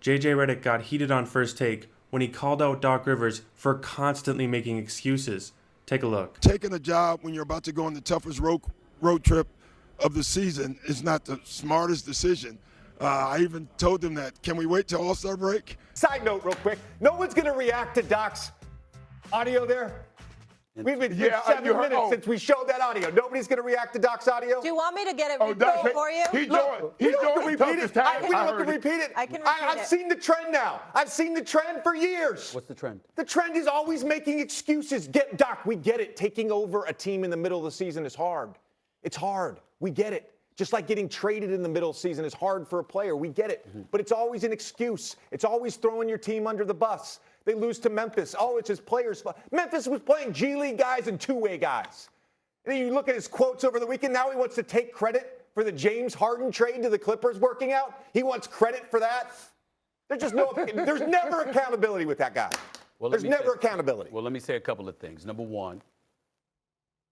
JJ Redick got heated on First Take when he called out Doc Rivers for constantly making excuses. Take a look. Taking a job when you're about to go on the toughest road trip of the season is not the smartest decision. I even told them that. Can we wait till All-Star break? Side note real quick. No one's going to react to Doc's audio there. We've been here 7 minutes since we showed that audio. Nobody's going to react to Doc's audio? Do you want me to get it repeated for you? He's doing repeat it. We don't have to repeat it. I can repeat it. I've seen the trend now. I've seen the trend for years. What's the trend? The trend is always making excuses. Doc, we get it. Taking over a team in the middle of the season is hard. It's hard. We get it. Just like getting traded in the middle of the season is hard for a player. We get it. But it's always an excuse. It's always throwing your team under the bus. They lose to Memphis. Oh, it's his players' fault. Memphis was playing G League guys and two-way guys. And then you look at his quotes over the weekend. Now he wants to take credit for the James Harden trade to the Clippers working out. He wants credit for that. There's never accountability with that guy. Well, there's never accountability. Well, let me say a couple of things. Number one,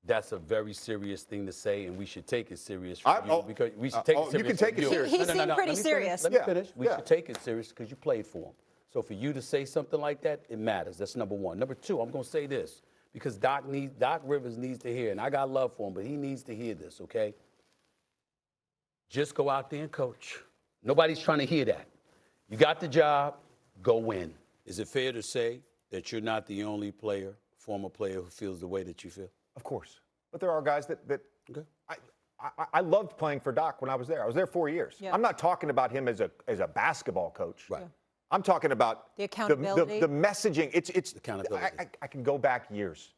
that's a very serious thing to say, and we should take it serious because we should take it serious. You can take it serious. He seemed pretty serious. Let me finish. We should take it serious because you played for him. So for you to say something like that, it matters. That's number one. Number two, I'm going to say this because Doc Rivers needs to hear, and I got love for him, but he needs to hear this, okay? Just go out there and coach. Nobody's trying to hear that. You got the job, go win. Is it fair to say that you're not the only former player who feels the way that you feel? Of course. But there are guys that okay. I loved playing for Doc when I was there. I was there 4 years. Yeah. I'm not talking about him as a basketball coach. Right. Yeah. I'm talking about the accountability, the messaging. It's accountability. I can go back years.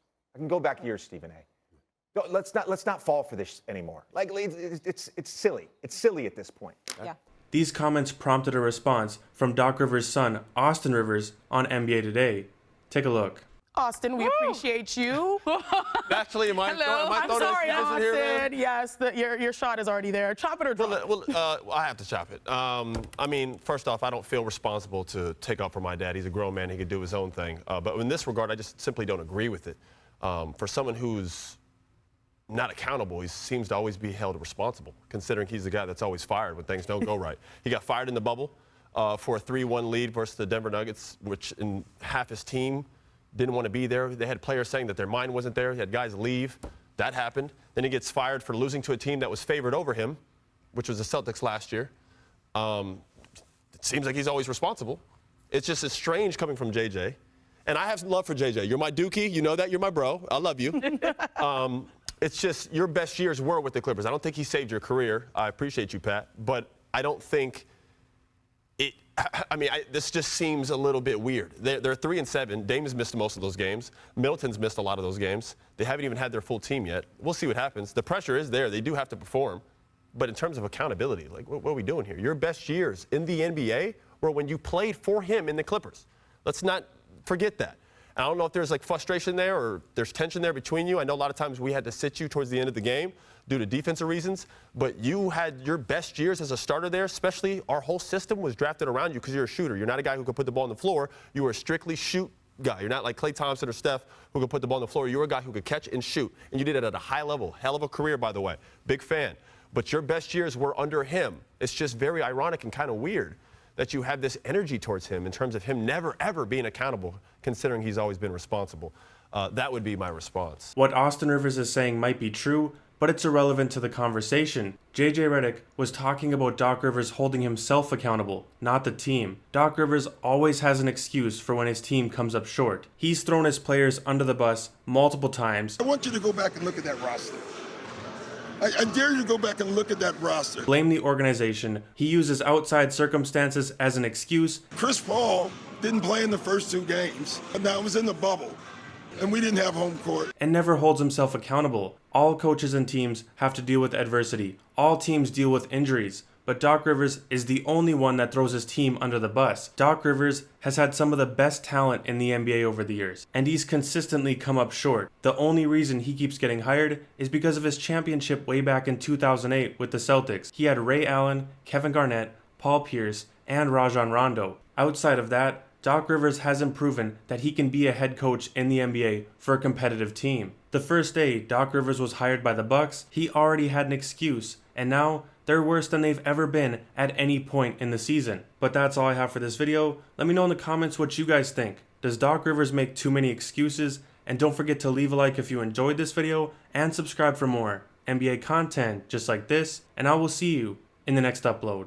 Stephen A. Let's not fall for this anymore. Like it's silly. It's silly at this point. Yeah. These comments prompted a response from Doc Rivers' son, Austin Rivers, on NBA Today. Take a look. Austin, we appreciate you. Actually, am I I'm sorry, Austin. Here, yes, your shot is already there. Chop it or drop it? Well, I have to chop it. I mean, first off, I don't feel responsible to take up for my dad. He's a grown man. He could do his own thing. But in this regard, I just simply don't agree with it. For someone who's not accountable, he seems to always be held responsible, considering he's the guy that's always fired when things don't go right. He got fired in the bubble for a 3-1 lead versus the Denver Nuggets, which in half his team didn't want to be there. They had players saying that their mind wasn't there. He had guys leave. That happened. Then he gets fired for losing to a team that was favored over him, which was the Celtics last year. It seems like he's always responsible. It's just as strange coming from JJ. And I have some love for JJ. You're my dookie. You know that. You're my bro. I love you. It's just your best years were with the Clippers. I don't think he saved your career. I appreciate you, Pat. But I don't think this just seems a little bit weird. They're 3-7. Dame has missed most of those games. Middleton's missed a lot of those games. They haven't even had their full team yet. We'll see what happens. The pressure is there. They do have to perform. But in terms of accountability, like, what are we doing here? Your best years in the NBA were when you played for him in the Clippers. Let's not forget that. I don't know if there's like frustration there or there's tension there between you. I know a lot of times we had to sit you towards the end of the game due to defensive reasons, but you had your best years as a starter there, especially our whole system was drafted around you because you're a shooter. You're not a guy who can put the ball on the floor. You were a strictly shoot guy. You're not like Klay Thompson or Steph who could put the ball on the floor. You were a guy who could catch and shoot, and you did it at a high level. Hell of a career, by the way. Big fan. But your best years were under him. It's just very ironic and kind of weird that you have this energy towards him in terms of him never, ever being accountable, considering he's always been responsible. That would be my response. What Austin Rivers is saying might be true, but it's irrelevant to the conversation. JJ Redick was talking about Doc Rivers holding himself accountable, not the team. Doc Rivers always has an excuse for when his team comes up short. He's thrown his players under the bus multiple times. I want you to go back and look at that roster. I dare you to go back and look at that roster. Blame the organization. He uses outside circumstances as an excuse. Chris Paul didn't play in the first 2 games. Now it was in the bubble, and we didn't have home court. And never holds himself accountable. All coaches and teams have to deal with adversity. All teams deal with injuries. But Doc Rivers is the only one that throws his team under the bus. Doc Rivers has had some of the best talent in the NBA over the years, and he's consistently come up short. The only reason he keeps getting hired is because of his championship way back in 2008 with the Celtics. He had Ray Allen, Kevin Garnett, Paul Pierce, and Rajon Rondo. Outside of that, Doc Rivers hasn't proven that he can be a head coach in the NBA for a competitive team. The first day Doc Rivers was hired by the Bucks, he already had an excuse, and now they're worse than they've ever been at any point in the season. But that's all I have for this video. Let me know in the comments what you guys think. Does Doc Rivers make too many excuses? And don't forget to leave a like if you enjoyed this video and subscribe for more NBA content just like this, and I will see you in the next upload.